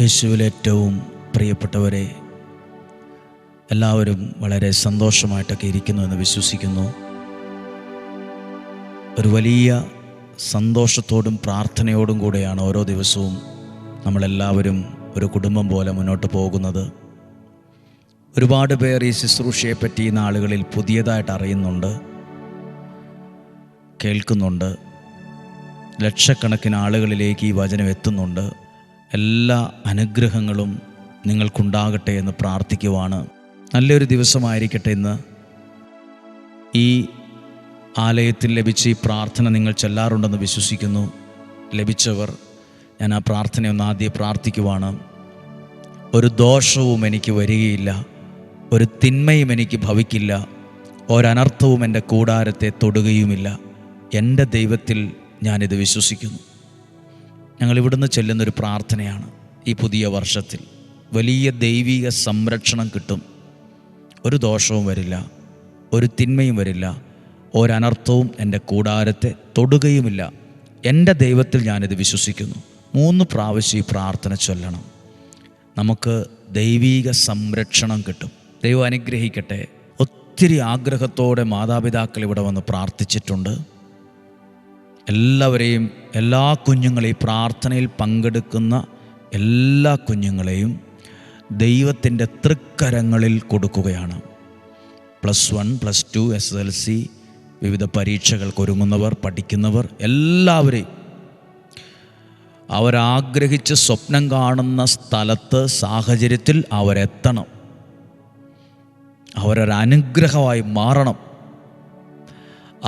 യേശുവിൽ ഏറ്റവും പ്രിയപ്പെട്ടവരെ, എല്ലാവരും വളരെ സന്തോഷമായിട്ടൊക്കെ ഇരിക്കുന്നു എന്ന് വിശ്വസിക്കുന്നു. ഒരു വലിയ സന്തോഷത്തോടും പ്രാർത്ഥനയോടും കൂടെയാണ് ഓരോ ദിവസവും നമ്മളെല്ലാവരും ഒരു കുടുംബം പോലെ മുന്നോട്ട് പോകുന്നത്. ഒരുപാട് പേർ ഈ ശുശ്രൂഷയെപ്പറ്റി ഈ നാളുകളിൽ പുതിയതായിട്ട് അറിയുന്നുണ്ട്, കേൾക്കുന്നുണ്ട്. ലക്ഷക്കണക്കിന് ആളുകളിലേക്ക് ഈ വചനം എത്തുന്നുണ്ട്. എല്ലാ അനുഗ്രഹങ്ങളും നിങ്ങൾക്കുണ്ടാകട്ടെ എന്ന് പ്രാർത്ഥിക്കുവാണ്. നല്ലൊരു ദിവസമായിരിക്കട്ടെ ഇന്ന്. ഈ ആലയത്തിൽ ലഭിച്ച ഈ പ്രാർത്ഥന നിങ്ങൾ ചെല്ലാറുണ്ടെന്ന് വിശ്വസിക്കുന്നു. ലഭിച്ചവർ ഞാൻ ആ പ്രാർത്ഥനയൊന്ന് ആദ്യം പ്രാർത്ഥിക്കുവാണ്. ഒരു ദോഷവും എനിക്ക് വരികയില്ല, ഒരു തിന്മയും എനിക്ക് ഭവിക്കില്ല, ഒരനർത്ഥവും എൻ്റെ കൂടാരത്തെ തൊടുകയുമില്ല. എൻ്റെ ദൈവത്തിൽ ഞാനിത് വിശ്വസിക്കുന്നു. ഞങ്ങൾ ഇവിടുന്ന് ചെല്ലുന്നൊരു പ്രാർത്ഥനയാണ്. ഈ പുതിയ വർഷത്തിൽ വലിയ ദൈവിക സംരക്ഷണം കിട്ടും. ഒരു ദോഷവും വരില്ല, ഒരു തിന്മയും വരില്ല, ഒരനർത്ഥവും എൻ്റെ കൂടാരത്തെ തൊടുകയുമില്ല. എൻ്റെ ദൈവത്തിൽ ഞാനിത് വിശ്വസിക്കുന്നു. 3 പ്രാവശ്യം ഈ പ്രാർത്ഥന ചൊല്ലണം. നമുക്ക് ദൈവിക സംരക്ഷണം കിട്ടും. ദൈവം അനുഗ്രഹിക്കട്ടെ. ഒത്തിരി ആഗ്രഹത്തോടെ മാതാപിതാക്കൾ ഇവിടെ വന്ന് പ്രാർത്ഥിച്ചിട്ടുണ്ട്. എല്ലാവരെയും, എല്ലാ കുഞ്ഞുങ്ങളെയും, പ്രാർത്ഥനയിൽ പങ്കെടുക്കുന്ന എല്ലാ കുഞ്ഞുങ്ങളെയും ദൈവത്തിൻ്റെ തൃക്കരങ്ങളിൽ കൊടുക്കുകയാണ്. +1, +2, SSLC വിവിധ പരീക്ഷകൾക്ക് ഒരുങ്ങുന്നവർ, പഠിക്കുന്നവർ എല്ലാവരെയും അവരാഗ്രഹിച്ച് സ്വപ്നം കാണുന്ന സ്ഥലത്ത്, സാഹചര്യത്തിൽ അവരെത്തണം. അവരൊരനുഗ്രഹമായി മാറണം.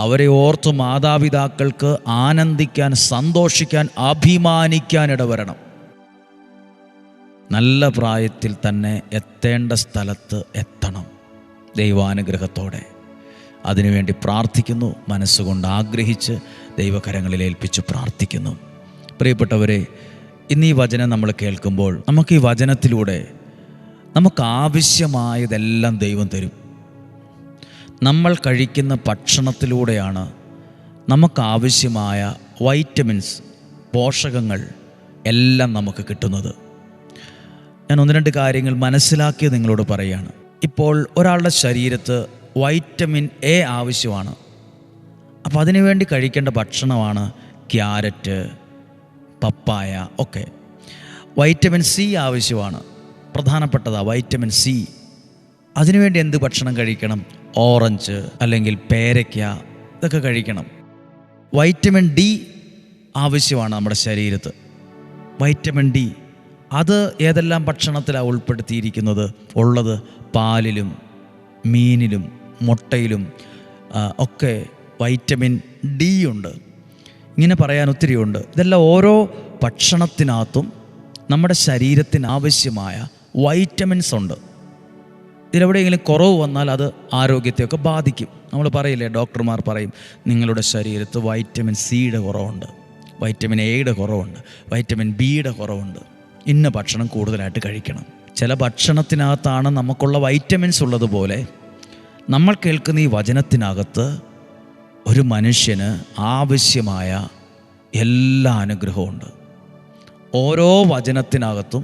അവരെ ഓർത്ത് മാതാപിതാക്കൾക്ക് ആനന്ദിക്കാൻ, സന്തോഷിക്കാൻ, അഭിമാനിക്കാൻ ഇടവരണം. നല്ല പ്രായത്തിൽ തന്നെ എത്തേണ്ട സ്ഥലത്ത് എത്തണം ദൈവാനുഗ്രഹത്തോടെ. അതിനുവേണ്ടി പ്രാർത്ഥിക്കുന്നു. മനസ്സുകൊണ്ട് ആഗ്രഹിച്ച് ദൈവകരങ്ങളിൽ ഏൽപ്പിച്ച് പ്രാർത്ഥിക്കുന്നു. പ്രിയപ്പെട്ടവരെ, ഇന്ന് ഈ വചനം നമ്മൾ കേൾക്കുമ്പോൾ നമുക്ക് ഈ വചനത്തിലൂടെ നമുക്ക് ആവശ്യമായതെല്ലാം ദൈവം തരും. നമ്മൾ കഴിക്കുന്ന ഭക്ഷണത്തിലൂടെയാണ് നമുക്കാവശ്യമായ വൈറ്റമിൻസ്, പോഷകങ്ങൾ എല്ലാം നമുക്ക് കിട്ടുന്നത്. ഞാൻ 1-2 കാര്യങ്ങൾ മനസ്സിലാക്കി നിങ്ങളോട് പറയുകയാണ്. ഇപ്പോൾ ഒരാളുടെ ശരീരത്ത് വൈറ്റമിൻ എ ആവശ്യമാണ്. അപ്പോൾ അതിനുവേണ്ടി കഴിക്കേണ്ട ഭക്ഷണമാണ് ക്യാരറ്റ്, പപ്പായ ഒക്കെ. വൈറ്റമിൻ സി ആവശ്യമാണ്, പ്രധാനപ്പെട്ടതാണ് വൈറ്റമിൻ സി. അതിനുവേണ്ടി എന്ത് ഭക്ഷണം കഴിക്കണം? ഓറഞ്ച് അല്ലെങ്കിൽ പേരയ്ക്ക, ഇതൊക്കെ കഴിക്കണം. വൈറ്റമിൻ ഡി ആവശ്യമാണ് നമ്മുടെ ശരീരത്ത്. വൈറ്റമിൻ ഡി അത് ഏതെല്ലാം ഭക്ഷണത്തിലാണ് ഉൾപ്പെടുത്തിയിരിക്കുന്നത്? ഉള്ളത് പാലിലും മീനിലും മുട്ടയിലും ഒക്കെ വൈറ്റമിൻ ഡി ഉണ്ട്. ഇങ്ങനെ പറയാൻ ഒത്തിരിയുണ്ട്. ഇതെല്ലാം ഓരോ ഭക്ഷണത്തിനകത്തും നമ്മുടെ ശരീരത്തിന് ആവശ്യമായ വൈറ്റമിൻസ് ഉണ്ട്. ഇതിലെവിടെയെങ്കിലും കുറവ് വന്നാൽ അത് ആരോഗ്യത്തെയൊക്കെ ബാധിക്കും. നമ്മൾ പറയില്ലേ, ഡോക്ടർമാർ പറയും നിങ്ങളുടെ ശരീരത്ത് വൈറ്റമിൻ സിയുടെ കുറവുണ്ട്, വൈറ്റമിൻ എയുടെ കുറവുണ്ട്, വൈറ്റമിൻ ബിയുടെ കുറവുണ്ട്, ഇന്ന ഭക്ഷണം കൂടുതലായിട്ട് കഴിക്കണം. ചില ഭക്ഷണത്തിനകത്താണ് നമുക്കുള്ള വൈറ്റമിൻസ് ഉള്ളതുപോലെ നമ്മൾ കേൾക്കുന്ന ഈ വചനത്തിനകത്ത് ഒരു മനുഷ്യന് ആവശ്യമായ എല്ലാ അനുഗ്രഹമുണ്ട്. ഓരോ വചനത്തിനകത്തും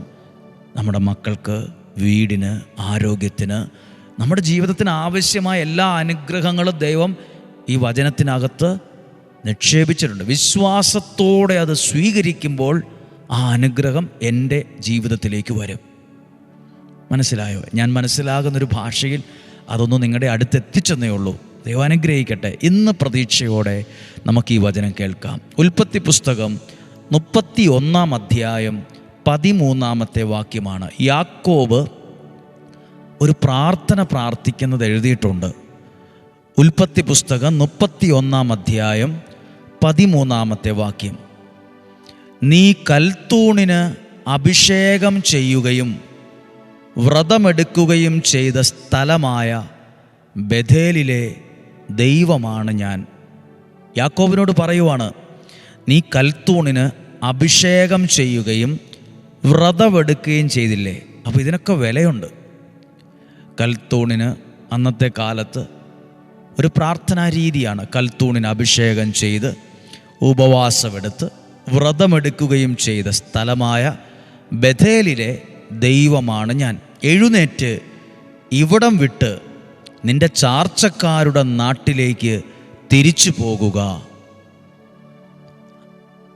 നമ്മുടെ മക്കൾക്ക്, വീടിന്, ആരോഗ്യത്തിന്, നമ്മുടെ ജീവിതത്തിന് ആവശ്യമായ എല്ലാ അനുഗ്രഹങ്ങളും ദൈവം ഈ വചനത്തിനകത്ത് നിക്ഷേപിച്ചിട്ടുണ്ട്. വിശ്വാസത്തോടെ അത് സ്വീകരിക്കുമ്പോൾ ആ അനുഗ്രഹം എൻ്റെ ജീവിതത്തിലേക്ക് വരും. മനസ്സിലായോ? ഞാൻ മനസ്സിലാകുന്നൊരു ഭാഷയിൽ അതൊന്നും നിങ്ങളുടെ അടുത്തെത്തിച്ചെന്നേ ഉള്ളൂ. ദൈവം അനുഗ്രഹിക്കട്ടെ. ഇന്ന് പ്രതീക്ഷയോടെ നമുക്ക് ഈ വചനം കേൾക്കാം. ഉൽപ്പത്തി പുസ്തകം 31-ാം അധ്യായം 13-ാമത്തെ വാക്യമാണ്. യാക്കോബ് ഒരു പ്രാർത്ഥന പ്രാർത്ഥിക്കുന്നത് എഴുതിയിട്ടുണ്ട്. ഉൽപ്പത്തി പുസ്തകം 31-ാം അധ്യായം 13-ാമത്തെ വാക്യം. നീ കൽത്തൂണിന് അഭിഷേകം ചെയ്യുകയും വ്രതമെടുക്കുകയും ചെയ്ത സ്ഥലമായ ബഥേലിലെ ദൈവമാണ് ഞാൻ. യാക്കോബിനോട് പറയുവാണ്, നീ കൽത്തൂണിന് അഭിഷേകം ചെയ്യുകയും വ്രതമെടുക്കുകയും ചെയ്തില്ലേ? അപ്പോൾ ഇതിനൊക്കെ വിലയുണ്ട്. കൽത്തൂണിന് അന്നത്തെ കാലത്ത് ഒരു പ്രാർത്ഥനാ രീതിയാണ്. കൽത്തൂണിന് അഭിഷേകം ചെയ്ത് ഉപവാസമെടുത്ത് വ്രതമെടുക്കുകയും ചെയ്ത സ്ഥലമായ ബഥേലിലെ ദൈവമാണ് ഞാൻ. എഴുന്നേറ്റ് ഇവിടം വിട്ട് നിന്റെ ചാർച്ചക്കാരുടെ നാട്ടിലേക്ക് തിരിച്ചു പോകുക.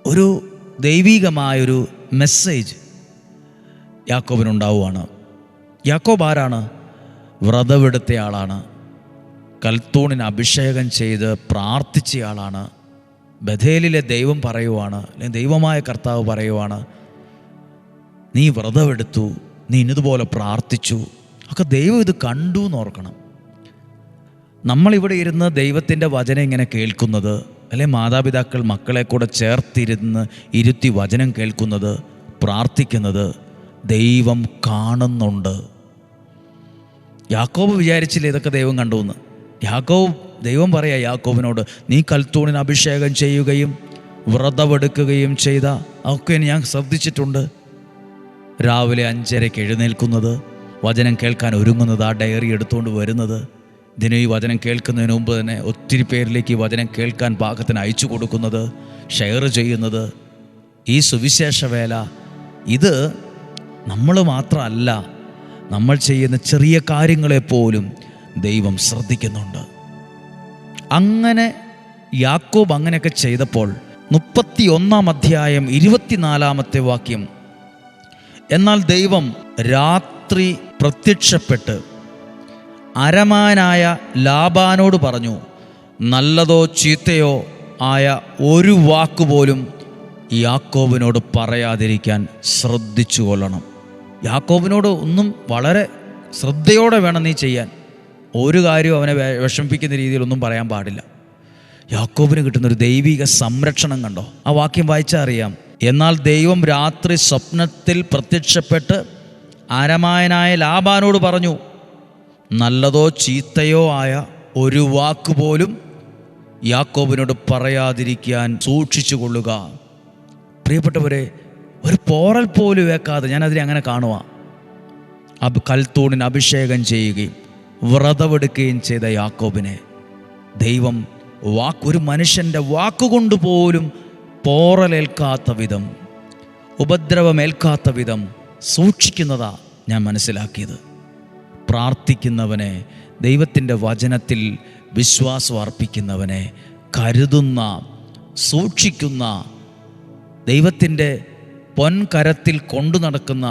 ഒരു ദൈവികമായൊരു മെസ്സേജ് യാക്കോബിനുണ്ടാവുകയാണ്. യാക്കോബ് ആരാണ്? വ്രതമെടുത്ത ആളാണ്. കൽത്തൂണിന് അഭിഷേകം ചെയ്ത് പ്രാർത്ഥിച്ചയാളാണ്. ബഥേലിലെ ദൈവം പറയുവാണ്, അല്ലെങ്കിൽ ദൈവമായ കർത്താവ് പറയുവാണ്, നീ വ്രതമെടുത്തു, നീ ഇന്നതുപോലെ പ്രാർത്ഥിച്ചു. ഒക്കെ ദൈവം ഇത് കണ്ടു എന്ന് ഓർക്കണം. നമ്മളിവിടെ ഇരുന്ന് ദൈവത്തിൻ്റെ വചനം ഇങ്ങനെ കേൾക്കുന്നത്, അല്ലെ മാതാപിതാക്കൾ മക്കളെ കൂടെ ഇരുത്തി വചനം കേൾക്കുന്നത്, പ്രാർത്ഥിക്കുന്നത് ദൈവം കാണുന്നുണ്ട്. യാക്കോബ് വിചാരിച്ചില്ല ഇതൊക്കെ ദൈവം കണ്ടു എന്ന്. ദൈവം പറയാ യാക്കോബിനോട്, നീ കൽത്തൂണിന് അഭിഷേകം ചെയ്യുകയും വ്രതമെടുക്കുകയും ചെയ്ത ഒക്കെ ഞാൻ ശ്രദ്ധിച്ചിട്ടുണ്ട്. രാവിലെ 5:30 എഴുന്നേൽക്കുന്നത്, വചനം കേൾക്കാൻ ഒരുങ്ങുന്നത്, ആ ഡയറി എടുത്തുകൊണ്ട് വരുന്നത്, ഇതിന് ഈ വചനം കേൾക്കുന്നതിന് മുമ്പ് തന്നെ ഒത്തിരി പേരിലേക്ക് ഈ വചനം കേൾക്കാൻ പാകത്തിന് അയച്ചു കൊടുക്കുന്നത്, ഷെയർ ചെയ്യുന്നത്, ഈ സുവിശേഷ വേല, ഇത് നമ്മൾ മാത്രമല്ല, നമ്മൾ ചെയ്യുന്ന ചെറിയ കാര്യങ്ങളെപ്പോലും ദൈവം ശ്രദ്ധിക്കുന്നുണ്ട്. അങ്ങനെ യാക്കോബ് അങ്ങനെയൊക്കെ ചെയ്തപ്പോൾ 31 അധ്യായം 24 വാക്യം, എന്നാൽ ദൈവം രാത്രി പ്രത്യക്ഷപ്പെട്ട് അരമാനായ ലാബാനോട് പറഞ്ഞു, നല്ലതോ ചീത്തയോ ആയ ഒരു വാക്കുപോലും യാക്കോബിനോട് പറയാതിരിക്കാൻ ശ്രദ്ധിച്ചു കൊള്ളണം. യാക്കോബിനോട് ഒന്നും വളരെ ശ്രദ്ധയോടെ വേണം നീ ചെയ്യാൻ. ഒരു കാര്യവും അവനെ വിഷമിപ്പിക്കുന്ന രീതിയിലൊന്നും പറയാൻ പാടില്ല. യാക്കോബിന് കിട്ടുന്നൊരു ദൈവിക സംരക്ഷണം കണ്ടോ? ആ വാക്യം വായിച്ചാൽ അറിയാം. എന്നാൽ ദൈവം രാത്രി സ്വപ്നത്തിൽ പ്രത്യക്ഷപ്പെട്ട് അരമായനായ ലാബാനോട് പറഞ്ഞു, നല്ലതോ ചീത്തയോ ആയ ഒരു വാക്കുപോലും യാക്കോബിനോട് പറയാതിരിക്കാൻ സൂക്ഷിച്ചു കൊള്ളുക. പ്രിയപ്പെട്ടവരെ, ഒരു പോറൽ പോലും വെക്കാതെ, ഞാനതിനെ അങ്ങനെ കാണുക, കൽത്തൂണിന് അഭിഷേകം ചെയ്യുകയും വ്രതമെടുക്കുകയും ചെയ്ത യാക്കോബിനെ ദൈവം ഒരു മനുഷ്യൻ്റെ വാക്കുകൊണ്ട് പോലും പോറലേൽക്കാത്ത വിധം, ഉപദ്രവമേൽക്കാത്ത വിധം സൂക്ഷിക്കുന്നതാ ഞാൻ മനസ്സിലാക്കിയത്. പ്രാർത്ഥിക്കുന്നവനെ, ദൈവത്തിൻ്റെ വചനത്തിൽ വിശ്വാസം അർപ്പിക്കുന്നവനെ കരുതുന്ന, സൂക്ഷിക്കുന്ന, ദൈവത്തിൻ്റെ പൊൻകരത്തിൽ കൊണ്ടു നടക്കുന്ന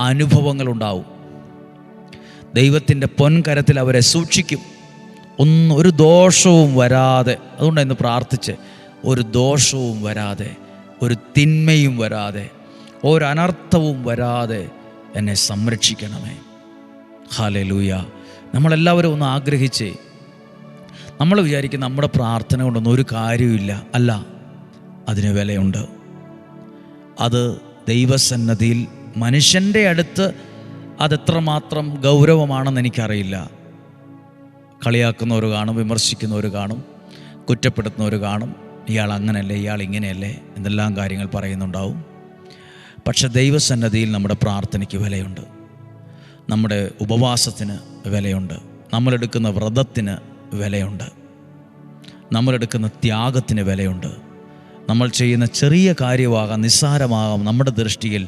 അനുഭവങ്ങളുണ്ടാവും. ദൈവത്തിൻ്റെ പൊൻകരത്തിൽ അവരെ സൂക്ഷിക്കും. ഒരു ദോഷവും വരാതെ. അതുകൊണ്ടാണ് ഇന്ന് പ്രാർത്ഥിച്ച്, ഒരു ദോഷവും വരാതെ, ഒരു തിന്മയും വരാതെ, ഒരനർത്ഥവും വരാതെ എന്നെ സംരക്ഷിക്കണമേ. ഹല്ലേലൂയ. നമ്മളെല്ലാവരും ഒന്ന് ആഗ്രഹിച്ച്, നമ്മൾ വിചാരിക്കും നമ്മുടെ പ്രാർത്ഥന കൊണ്ടൊന്നും ഒരു കാര്യമില്ല. അല്ല, അതിന് വിലയുണ്ട്. അത് ദൈവസന്നദ്ധിയിൽ മനുഷ്യൻ്റെ അടുത്ത് അതെത്രമാത്രം ഗൗരവമാണെന്ന് എനിക്കറിയില്ല. കളിയാക്കുന്നവർ കാണും, വിമർശിക്കുന്നവർ കാണും, കുറ്റപ്പെടുത്തുന്നവർ കാണും. ഇയാൾ അങ്ങനെയല്ലേ, ഇയാൾ ഇങ്ങനെയല്ലേ എന്തെല്ലാം കാര്യങ്ങൾ പറയുന്നുണ്ടാവും. പക്ഷെ ദൈവസന്നദ്ധിയിൽ നമ്മുടെ പ്രാർത്ഥനയ്ക്ക് വിലയുണ്ട്, നമ്മുടെ ഉപവാസത്തിന് വിലയുണ്ട്, നമ്മളെടുക്കുന്ന വ്രതത്തിന് വിലയുണ്ട്, നമ്മളെടുക്കുന്ന ത്യാഗത്തിന് വിലയുണ്ട്. നമ്മൾ ചെയ്യുന്ന ചെറിയ കാര്യമാകാം, നിസ്സാരമാകാം നമ്മുടെ ദൃഷ്ടിയിൽ,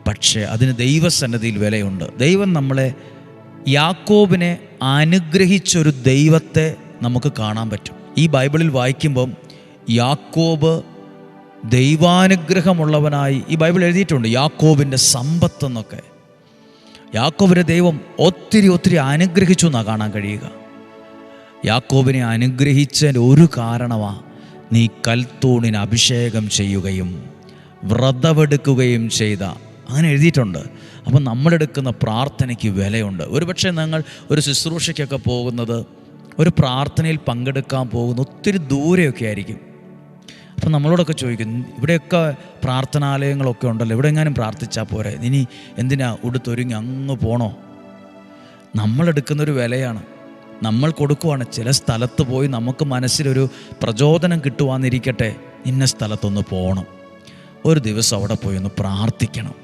പക്ഷേ അതിന് ദൈവസന്നദ്ധിയിൽ വിലയുണ്ട്. ദൈവം നമ്മളെ, യാക്കോബിനെ അനുഗ്രഹിച്ചൊരു ദൈവത്തെ നമുക്ക് കാണാൻ പറ്റും. ഈ ബൈബിളിൽ വായിക്കുമ്പം യാക്കോബ് ദൈവാനുഗ്രഹമുള്ളവനായി ഈ ബൈബിൾ എഴുതിയിട്ടുണ്ട്. യാക്കോബിൻ്റെ സമ്പത്തെന്നൊക്കെ. യാക്കോബിനെ ദൈവം ഒത്തിരി അനുഗ്രഹിച്ചു എന്നാണ് കാണാൻ കഴിയുക. യാക്കോബിനെ അനുഗ്രഹിച്ചതിൻ്റെ ഒരു കാരണമാണ് നീ കൽത്തൂണിന് അഭിഷേകം ചെയ്യുകയും വ്രതമെടുക്കുകയും ചെയ്ത, അങ്ങനെ എഴുതിയിട്ടുണ്ട്. അപ്പം നമ്മളെടുക്കുന്ന പ്രാർത്ഥനയ്ക്ക് വിലയുണ്ട്. ഒരുപക്ഷെ നിങ്ങൾ ഒരു ശുശ്രൂഷയ്ക്കൊക്കെ പോകുന്നത്, ഒരു പ്രാർത്ഥനയിൽ പങ്കെടുക്കാൻ പോകുന്ന ഒത്തിരി ദൂരെയൊക്കെ ആയിരിക്കും. അപ്പം നമ്മളോടൊക്കെ ചോദിക്കും, ഇവിടെയൊക്കെ പ്രാർത്ഥനാലയങ്ങളൊക്കെ ഉണ്ടല്ലോ, ഇവിടെ എങ്ങാനും പ്രാർത്ഥിച്ചാൽ പോരെ, ഇനി എന്തിനാ ഉടുത്തൊരുങ്ങി അങ്ങ് പോണോ? നമ്മളെടുക്കുന്നൊരു വിലയാണ്, നമ്മൾ കൊടുക്കുവാണ്. ചില സ്ഥലത്ത് പോയി നമുക്ക് മനസ്സിലൊരു പ്രചോദനം കിട്ടുവാന്നിരിക്കട്ടെ, ഇന്ന സ്ഥലത്തൊന്ന് പോകണം, ഒരു ദിവസം അവിടെ പോയി ഒന്ന് പ്രാർത്ഥിക്കണം.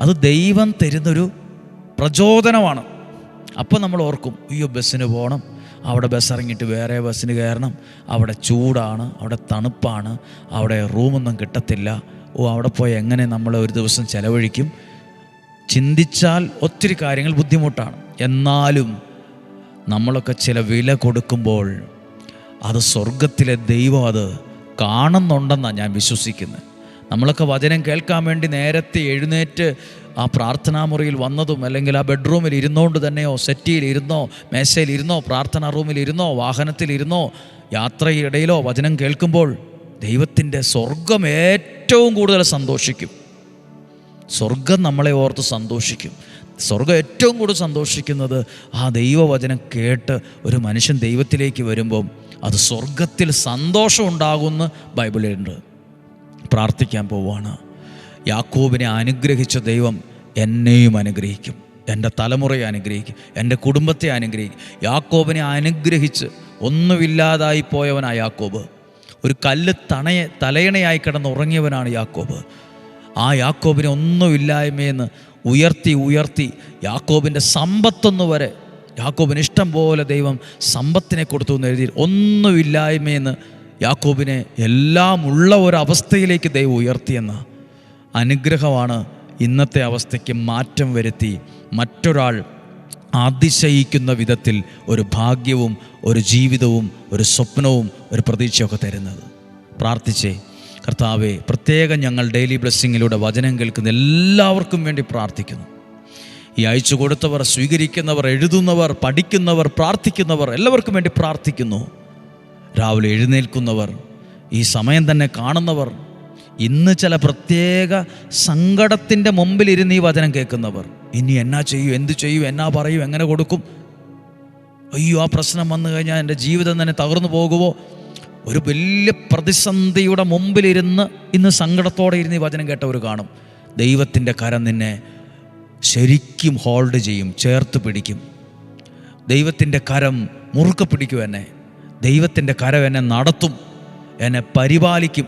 അത് ദൈവം തരുന്നൊരു പ്രചോദനമാണ്. അപ്പോൾ നമ്മൾ ഓർക്കും, അയ്യോ ബസ്സിന് പോകണം, അവിടെ ബസ് ഇറങ്ങിയിട്ട് വേറെ ബസ്സിന് കയറണം, അവിടെ ചൂടാണ്, അവിടെ തണുപ്പാണ്, അവിടെ റൂമൊന്നും കിട്ടത്തില്ല, അവിടെ പോയി എങ്ങനെ നമ്മൾ ഒരു ദിവസം ചിലവഴിക്കും, ചിന്തിച്ചാൽ ഒത്തിരി കാര്യങ്ങൾ ബുദ്ധിമുട്ടാണ്. എന്നാലും നമ്മളൊക്കെ ചില വില കൊടുക്കുമ്പോൾ അത് സ്വർഗത്തിലെ ദൈവം അത് കാണുന്നുണ്ടെന്നാണ് ഞാൻ വിശ്വസിക്കുന്നത്. നമ്മളൊക്കെ വചനം കേൾക്കാൻ വേണ്ടി നേരത്തെ എഴുന്നേറ്റ് ആ പ്രാർത്ഥനാ മുറിയിൽ വന്നതും, അല്ലെങ്കിൽ ആ ബെഡ്റൂമിൽ ഇരുന്നുകൊണ്ട് തന്നെയോ, സെറ്റിയിലിരുന്നോ, മേശയിലിരുന്നോ, പ്രാർത്ഥനാ റൂമിലിരുന്നോ, വാഹനത്തിലിരുന്നോ, യാത്രയിടയിലോ വചനം കേൾക്കുമ്പോൾ ദൈവത്തിൻ്റെ സ്വർഗം ഏറ്റവും കൂടുതൽ സന്തോഷിക്കും. സ്വർഗം നമ്മളെ ഓർത്ത് സന്തോഷിക്കും. സ്വർഗം ഏറ്റവും കൂടുതൽ സന്തോഷിക്കുന്നത് ആ ദൈവവചനം കേട്ട് ഒരു മനുഷ്യൻ ദൈവത്തിലേക്ക് വരുമ്പം അത് സ്വർഗത്തിൽ സന്തോഷം ഉണ്ടാകുമെന്ന് ബൈബിളിലുണ്ട്. പ്രാർത്ഥിക്കാൻ പോവുകയാണ്. യാക്കോബിനെ അനുഗ്രഹിച്ച ദൈവം എന്നെയും അനുഗ്രഹിക്കും, എൻ്റെ തലമുറയെ അനുഗ്രഹിക്കും, എൻ്റെ കുടുംബത്തെ അനുഗ്രഹിക്കും. യാക്കോബിനെ അനുഗ്രഹിച്ച് ഒന്നുമില്ലാതായി പോയവനാണ് യാക്കോബ്. ഒരു കല്ല് തലയണയായി കിടന്ന് ഉറങ്ങിയവനാണ് യാക്കോബ്. ആ യാക്കോബിനെ ഒന്നുമില്ലായ്മയെന്ന് ഉയർത്തി യാക്കോബിൻ്റെ സമ്പത്തൊന്നു വരെ, യാക്കോബിന് ഇഷ്ടം പോലെ ദൈവം സമ്പത്തിനെ കൊടുത്തു എന്ന് എഴുതി, ഒന്നുമില്ലായ്മയെന്ന് യാക്കോബിനെ എല്ലാം ഉള്ള ഒരവസ്ഥയിലേക്ക് ദൈവം ഉയർത്തിയെന്ന അനുഗ്രഹമാണ് ഇന്നത്തെ അവസ്ഥയ്ക്ക് മാറ്റം വരുത്തി മറ്റൊരാൾ അതിശയിക്കുന്ന വിധത്തിൽ ഒരു ഭാഗ്യവും ഒരു ജീവിതവും ഒരു സ്വപ്നവും ഒരു പ്രതീക്ഷയൊക്കെ തരുന്നത്. പ്രാർത്ഥിച്ചേ, കർത്താവേ, പ്രത്യേകം ഞങ്ങൾ ഡെയിലി ബ്ലെസ്സിങ്ങിലൂടെ വചനം കേൾക്കുന്ന എല്ലാവർക്കും വേണ്ടി പ്രാർത്ഥിക്കുന്നു. ഈ അയച്ചു കൊടുത്തവർ, സ്വീകരിക്കുന്നവർ, എഴുതുന്നവർ, പഠിക്കുന്നവർ, പ്രാർത്ഥിക്കുന്നവർ എല്ലാവർക്കും വേണ്ടി പ്രാർത്ഥിക്കുന്നു. രാവിലെ എഴുന്നേൽക്കുന്നവർ, ഈ സമയം തന്നെ കാണുന്നവർ, ഇന്ന് ചില പ്രത്യേക സങ്കടത്തിൻ്റെ മുമ്പിലിരുന്ന് ഈ വചനം കേൾക്കുന്നവർ, ഇനി എന്നാ ചെയ്യും, എന്ത് ചെയ്യും, എന്നാ പറയും, എങ്ങനെ കൊടുക്കും, അയ്യോ ആ പ്രശ്നം വന്നു കഴിഞ്ഞാൽ എൻ്റെ ജീവിതം തന്നെ തകർന്നു പോകുമോ, ഒരു വലിയ പ്രതിസന്ധിയുടെ മുമ്പിലിരുന്ന് ഇന്ന് സങ്കടത്തോടെ ഇരുന്ന് ഈ വചനം കേട്ടവർ കാണും. ദൈവത്തിൻ്റെ കരം നിന്നെ ശരിക്കും ഹോൾഡ് ചെയ്യും, ചേർത്ത് പിടിക്കും. ദൈവത്തിൻ്റെ കരം മുറുക്കെ പിടിക്കും. എന്നെ ദൈവത്തിൻ്റെ കരം എന്നെ നടത്തും, എന്നെ പരിപാലിക്കും.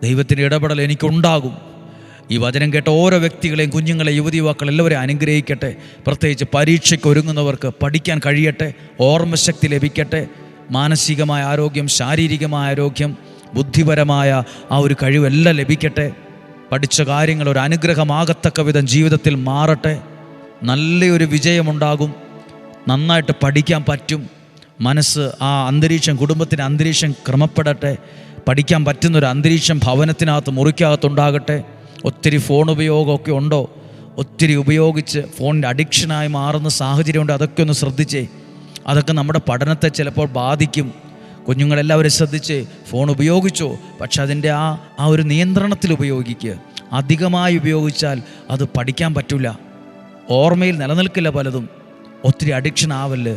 ദൈവത്തിൻ്റെ ഇടപെടൽ എനിക്കുണ്ടാകും. ഈ വചനം കേട്ട ഓരോ വ്യക്തികളെയും, കുഞ്ഞുങ്ങളെ, യുവതി യുവാക്കൾ എല്ലാവരെയും അനുഗ്രഹിക്കട്ടെ. പ്രത്യേകിച്ച് പരീക്ഷയ്ക്ക് ഒരുങ്ങുന്നവർക്ക് പഠിക്കാൻ കഴിയട്ടെ, ഓർമ്മശക്തി ലഭിക്കട്ടെ, മാനസികമായ ആരോഗ്യം, ശാരീരികമായ ആരോഗ്യം, ബുദ്ധിപരമായ ആ ഒരു കഴിവെല്ലാം ലഭിക്കട്ടെ. പഠിച്ച കാര്യങ്ങൾ ഒരു അനുഗ്രഹമാകത്തക്ക വിധം ജീവിതത്തിൽ മാറട്ടെ. നല്ലൊരു വിജയമുണ്ടാകും. നന്നായിട്ട് പഠിക്കാൻ പറ്റും. മനസ്സ്, ആ അന്തരീക്ഷം, കുടുംബത്തിൻ്റെ അന്തരീക്ഷം ക്രമപ്പെടട്ടെ. പഠിക്കാൻ പറ്റുന്നൊരു അന്തരീക്ഷം ഭവനത്തിനകത്ത്, മുറിക്കകത്തുണ്ടാകട്ടെ. ഒത്തിരി ഫോൺ ഉപയോഗമൊക്കെ ഉണ്ടോ? ഒത്തിരി ഉപയോഗിച്ച് ഫോണിൻ്റെ അഡിക്ഷനായി മാറുന്ന സാഹചര്യമുണ്ട്. അതൊക്കെ ഒന്ന് ശ്രദ്ധിച്ചേ. അതൊക്കെ നമ്മുടെ പഠനത്തെ ചിലപ്പോൾ ബാധിക്കും. കുഞ്ഞുങ്ങളെല്ലാവരും ശ്രദ്ധിച്ച് ഫോൺ ഉപയോഗിച്ചോ, പക്ഷെ അതിൻ്റെ ആ ഒരു നിയന്ത്രണത്തിൽ ഉപയോഗിക്കുക. അധികമായി ഉപയോഗിച്ചാൽ അത് പഠിക്കാൻ പറ്റില്ല, ഓർമ്മയിൽ നിലനിൽക്കില്ല പലതും. ഒത്തിരി അഡിക്ഷൻ ആവല്ല്.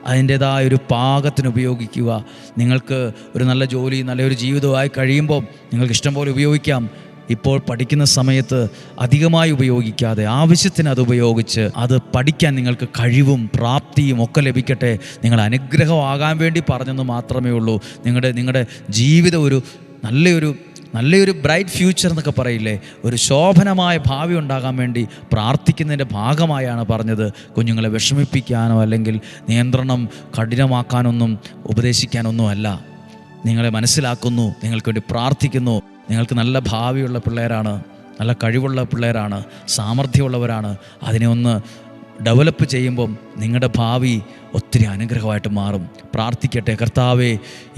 അതിൻ്റേതായ ഒരു പാകത്തിന് ഉപയോഗിക്കുക. നിങ്ങൾക്ക് ഒരു നല്ല ജോലി, നല്ലൊരു ജീവിതമായി കഴിയുമ്പോൾ നിങ്ങൾക്ക് ഇഷ്ടം പോലെ ഉപയോഗിക്കാം. ഇപ്പോൾ പഠിക്കുന്ന സമയത്ത് അധികമായി ഉപയോഗിക്കാതെ ആവശ്യത്തിന് അത് ഉപയോഗിച്ച് അത് പഠിക്കാൻ നിങ്ങൾക്ക് കഴിവും പ്രാപ്തിയും ഒക്കെ ലഭിക്കട്ടെ. നിങ്ങൾ അനുഗ്രഹമാകാൻ വേണ്ടി പറഞ്ഞെന്ന് മാത്രമേ ഉള്ളൂ. നിങ്ങളുടെ ജീവിതം ഒരു നല്ലൊരു ബ്രൈറ്റ് ഫ്യൂച്ചർ എന്നൊക്കെ പറയില്ലേ, ഒരു ശോഭനമായ ഭാവി ഉണ്ടാകാൻ വേണ്ടി പ്രാർത്ഥിക്കുന്നതിൻ്റെ ഭാഗമായാണ് പറഞ്ഞത്. കുഞ്ഞുങ്ങളെ വിഷമിപ്പിക്കാനോ അല്ലെങ്കിൽ നിയന്ത്രണം കഠിനമാക്കാനൊന്നും ഉപദേശിക്കാനൊന്നും അല്ല. നിങ്ങളെ മനസ്സിലാക്കുന്നു, നിങ്ങൾക്ക് വേണ്ടി പ്രാർത്ഥിക്കുന്നു. നിങ്ങൾക്ക് നല്ല ഭാവിയുള്ള പിള്ളേരാണ്, നല്ല കഴിവുള്ള പിള്ളേരാണ്, സാമർഥ്യമുള്ളവരാണ്. അതിനെ ഒന്ന് ഡെവലപ്പ് ചെയ്യുമ്പം നിങ്ങളുടെ ഭാവി ഒത്തിരി അനുഗ്രഹമായിട്ട് മാറും. പ്രാർത്ഥിക്കട്ടെ. കർത്താവേ,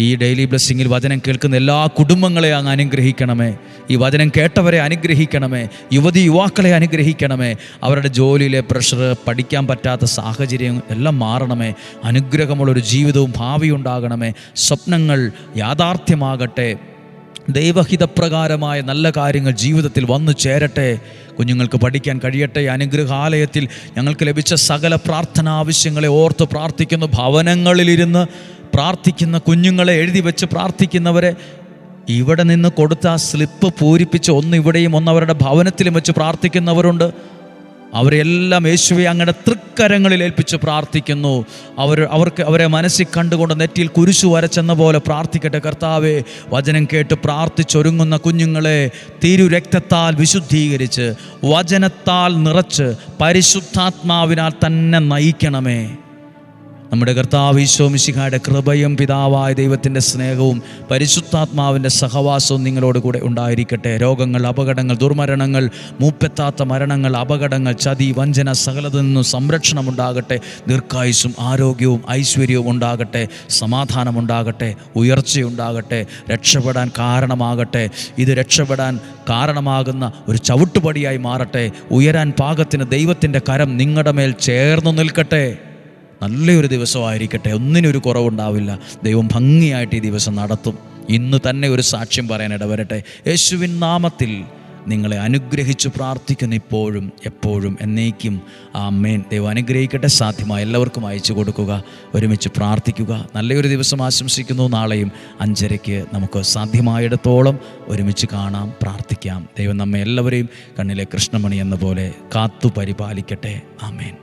ഈ ഡെയിലി ബ്ലെസ്സിങ്ങിൽ വചനം കേൾക്കുന്ന എല്ലാ കുടുംബങ്ങളെ അങ്ങ് അനുഗ്രഹിക്കണമേ. ഈ വചനം കേട്ടവരെ അനുഗ്രഹിക്കണമേ. യുവതി യുവാക്കളെ അനുഗ്രഹിക്കണമേ. അവരുടെ ജോലിയിലെ പ്രഷർ, പഠിക്കാൻ പറ്റാത്ത സാഹചര്യം എല്ലാം മാറണമേ. അനുഗ്രഹമുള്ളൊരു ജീവിതവും ഭാവിയും ഉണ്ടാകണമേ. സ്വപ്നങ്ങൾ യാഥാർത്ഥ്യമാകട്ടെ. ദൈവഹിതപ്രകാരമായ നല്ല കാര്യങ്ങൾ ജീവിതത്തിൽ വന്നു ചേരട്ടെ. കുഞ്ഞുങ്ങൾക്ക് പഠിക്കാൻ കഴിയട്ടെ. അനുഗ്രഹാലയത്തിൽ ഞങ്ങൾക്ക് ലഭിച്ച സകല പ്രാർത്ഥനാ ആവശ്യങ്ങളെ ഓർത്ത് പ്രാർത്ഥിക്കുന്നു. ഭവനങ്ങളിലിരുന്ന് പ്രാർത്ഥിക്കുന്ന കുഞ്ഞുങ്ങളെ എഴുതി വെച്ച് പ്രാർത്ഥിക്കുന്നവരെ, ഇവിടെ നിന്ന് കൊടുത്ത ആ സ്ലിപ്പ് പൂരിപ്പിച്ച് ഒന്ന് ഇവിടെയും ഒന്ന് അവരുടെ ഭവനത്തിലും വെച്ച് പ്രാർത്ഥിക്കുന്നവരുണ്ട്. അവരെല്ലാം യേശുവെ അങ്ങയുടെ തൃക്കരങ്ങളിൽ ഏൽപ്പിച്ച് പ്രാർത്ഥിക്കുന്നു. അവരെ മനസ്സിൽ കണ്ടുകൊണ്ട് നെറ്റിയിൽ കുരിശു വരച്ചെന്ന പോലെ പ്രാർത്ഥിക്കട്ടെ. കർത്താവേ, വചനം കേട്ട് പ്രാർത്ഥിച്ചൊരുങ്ങുന്ന കുഞ്ഞുങ്ങളെ തിരുരക്തത്താൽ വിശുദ്ധീകരിച്ച് വചനത്താൽ നിറച്ച് പരിശുദ്ധാത്മാവിനാൽ തന്നെ നയിക്കണമേ. നമ്മുടെ കർത്താവ് ഈശോ മിശിഹായുടെ കൃപയും പിതാവായ ദൈവത്തിൻ്റെ സ്നേഹവും പരിശുദ്ധാത്മാവിൻ്റെ സഹവാസവും നിങ്ങളോട് കൂടെ ഉണ്ടായിരിക്കട്ടെ. രോഗങ്ങൾ, അപകടങ്ങൾ, ദുർമരണങ്ങൾ, മൂപ്പെത്താത്ത മരണങ്ങൾ, അപകടങ്ങൾ, ചതി, വഞ്ചന സകലതിൽ നിന്നും സംരക്ഷണം ഉണ്ടാകട്ടെ. ദീർഘായുസ്സും ആരോഗ്യവും ഐശ്വര്യവും ഉണ്ടാകട്ടെ. സമാധാനമുണ്ടാകട്ടെ. ഉയർച്ചയുണ്ടാകട്ടെ. രക്ഷപ്പെടാൻ കാരണമാകട്ടെ. ഇത് രക്ഷപ്പെടാൻ കാരണമാകുന്ന ഒരു ചവിട്ടുപടിയായി മാറട്ടെ. ഉയരാൻ പാകത്തിന് ദൈവത്തിൻ്റെ കരം നിങ്ങളുടെ മേൽ ചേർന്നു നിൽക്കട്ടെ. നല്ലൊരു ദിവസമായിരിക്കട്ടെ. ഒന്നിനൊരു കുറവുണ്ടാവില്ല. ദൈവം ഭംഗിയായിട്ട് ഈ ദിവസം നടത്തും. ഇന്ന് തന്നെ ഒരു സാക്ഷ്യം പറയാൻ ഇടവരട്ടെ. യേശുവിൻ നാമത്തിൽ നിങ്ങളെ അനുഗ്രഹിച്ച് പ്രാർത്ഥിക്കുന്ന ഇപ്പോഴും എപ്പോഴും എന്നേക്കും. ആമേൻ. ദൈവം അനുഗ്രഹിക്കട്ടെ. സാധ്യമായ എല്ലാവർക്കും അയച്ചു കൊടുക്കുക. ഒരുമിച്ച് പ്രാർത്ഥിക്കുക. നല്ലൊരു ദിവസം ആശംസിക്കുന്നു. നാളെയും 5:30 നമുക്ക് സാധ്യമായിടത്തോളം ഒരുമിച്ച് കാണാം, പ്രാർത്ഥിക്കാം. ദൈവം നമ്മെ എല്ലാവരെയും കണ്ണിലെ കൃഷ്ണമണി എന്ന പോലെ കാത്തു പരിപാലിക്കട്ടെ. ആമേൻ.